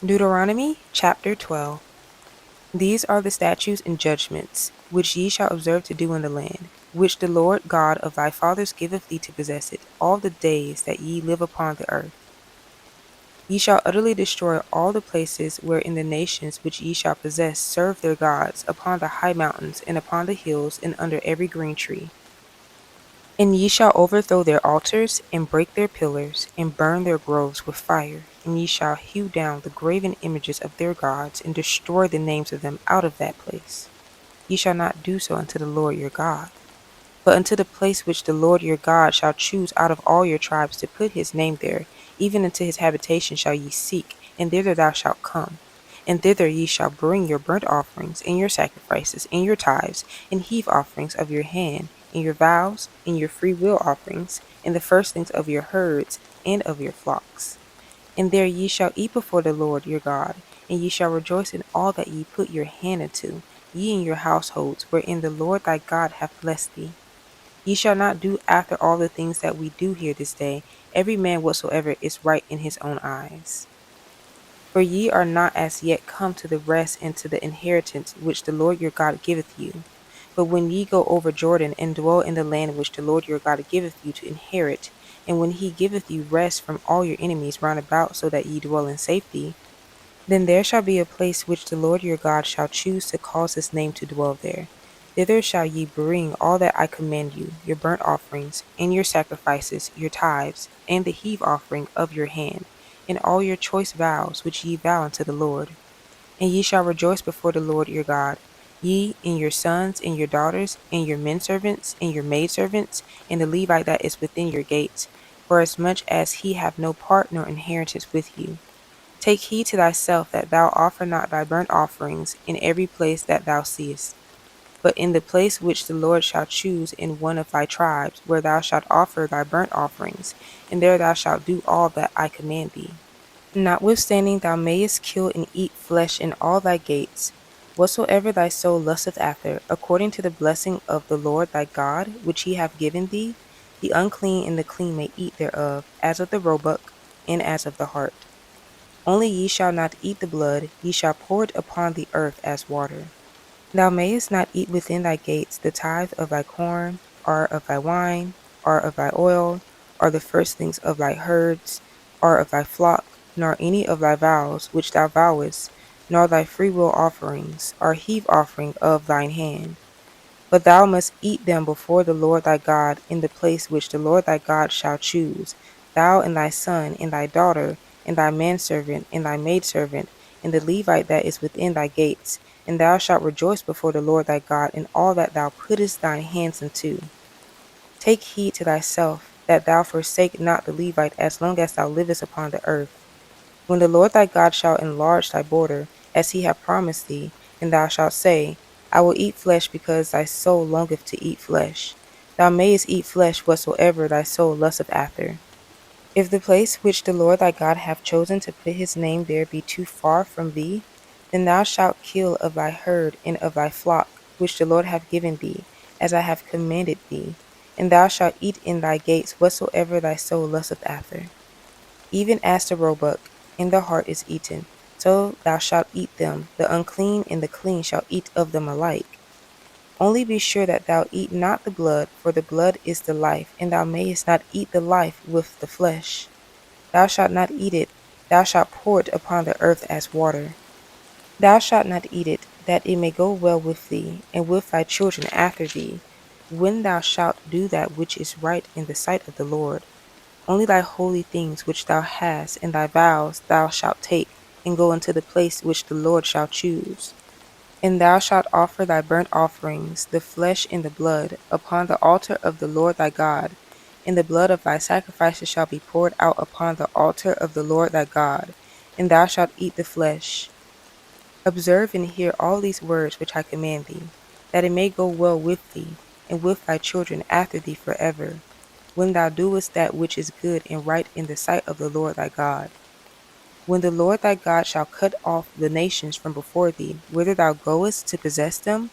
Deuteronomy chapter 12. These are the statutes and judgments, which ye shall observe to do in the land, which the Lord God of thy fathers giveth thee to possess it, all the days that ye live upon the earth. Ye shall utterly destroy all the places wherein the nations which ye shall possess serve their gods, upon the high mountains, and upon the hills, and under every green tree. And ye shall overthrow their altars, and break their pillars, and burn their groves with fire. And ye shall hew down the graven images of their gods, and destroy the names of them out of that place. Ye shall not do so unto the Lord your God, but unto the place which the Lord your God shall choose out of all your tribes to put his name there, even unto his habitation shall ye seek, and thither thou shalt come. And thither ye shall bring your burnt offerings, and your sacrifices, and your tithes, and heave offerings of your hand, and your vows, and your freewill offerings, and the firstlings of your herds, and of your flocks. And there ye shall eat before the Lord your God, and ye shall rejoice in all that ye put your hand unto, ye and your households, wherein the Lord thy God hath blessed thee. Ye shall not do after all the things that we do here this day, every man whatsoever is right in his own eyes. For ye are not as yet come to the rest and to the inheritance which the Lord your God giveth you. But when ye go over Jordan, and dwell in the land which the Lord your God giveth you to inherit, and when he giveth you rest from all your enemies round about, so that ye dwell in safety, then there shall be a place which the Lord your God shall choose to cause his name to dwell there. Thither shall ye bring all that I command you, your burnt offerings, and your sacrifices, your tithes, and the heave offering of your hand, and all your choice vows which ye vow unto the Lord. And ye shall rejoice before the Lord your God, ye and your sons and your daughters, and your menservants and your maidservants, and the Levite that is within your gates, forasmuch as he have no part nor inheritance with you. Take heed to thyself that thou offer not thy burnt offerings in every place that thou seest, but in the place which the Lord shall choose in one of thy tribes, where thou shalt offer thy burnt offerings, and there thou shalt do all that I command thee. Notwithstanding thou mayest kill and eat flesh in all thy gates, whatsoever thy soul lusteth after, according to the blessing of the Lord thy God, which he hath given thee, the unclean and the clean may eat thereof, as of the roebuck, and as of the hart. Only ye shall not eat the blood, ye shall pour it upon the earth as water. Thou mayest not eat within thy gates the tithe of thy corn, or of thy wine, or of thy oil, or the firstlings of thy herds, or of thy flock, nor any of thy vows which thou vowest, nor thy freewill offerings, or heave offering of thine hand. But thou must eat them before the Lord thy God in the place which the Lord thy God shall choose, thou and thy son, and thy daughter, and thy manservant, and thy maidservant, and the Levite that is within thy gates, and thou shalt rejoice before the Lord thy God in all that thou puttest thine hands unto. Take heed to thyself, that thou forsake not the Levite as long as thou livest upon the earth. When the Lord thy God shall enlarge thy border, as he hath promised thee, and thou shalt say, I will eat flesh because thy soul longeth to eat flesh. Thou mayest eat flesh whatsoever thy soul lusteth after. If the place which the Lord thy God hath chosen to put his name there be too far from thee, then thou shalt kill of thy herd and of thy flock, which the Lord hath given thee, as I have commanded thee, and thou shalt eat in thy gates whatsoever thy soul lusteth after. Even as the roebuck and the hart is eaten, so thou shalt eat them, the unclean and the clean shall eat of them alike. Only be sure that thou eat not the blood, for the blood is the life, and thou mayest not eat the life with the flesh. Thou shalt not eat it, thou shalt pour it upon the earth as water. Thou shalt not eat it, that it may go well with thee, and with thy children after thee, when thou shalt do that which is right in the sight of the Lord. Only thy holy things which thou hast, and thy vows thou shalt take, and go unto the place which the Lord shall choose. And thou shalt offer thy burnt offerings, the flesh and the blood, upon the altar of the Lord thy God, and the blood of thy sacrifices shall be poured out upon the altar of the Lord thy God, and thou shalt eat the flesh. Observe and hear all these words which I command thee, that it may go well with thee, and with thy children after thee forever, when thou doest that which is good and right in the sight of the Lord thy God. When the Lord thy God shall cut off the nations from before thee, whither thou goest to possess them,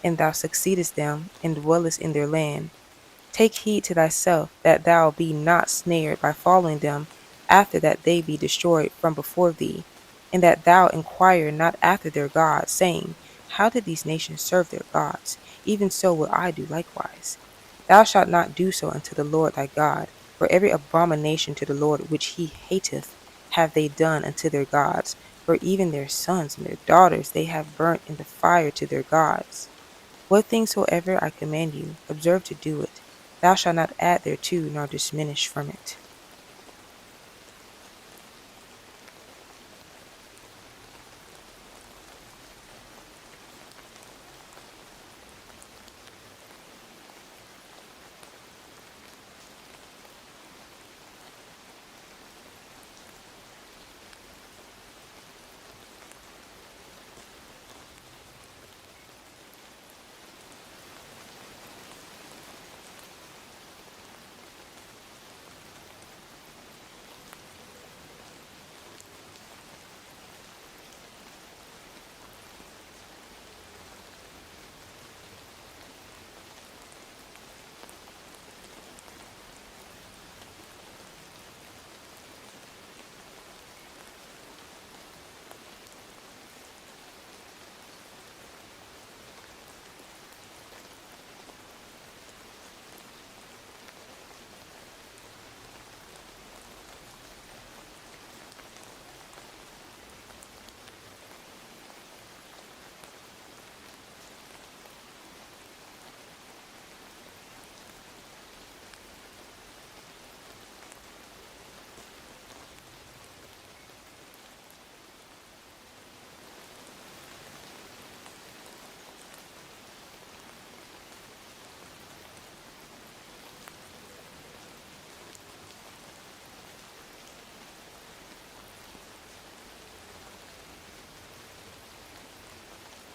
and thou succeedest them, and dwellest in their land, take heed to thyself that thou be not snared by following them, after that they be destroyed from before thee. and that thou inquire not after their gods, saying, How did these nations serve their gods? Even so will I do likewise. Thou shalt not do so unto the Lord thy God, for every abomination to the Lord which he hateth have they done unto their gods, for even their sons and their daughters they have burnt in the fire to their gods. What things soever I command you, observe to do it. Thou shalt not add thereto nor diminish from it.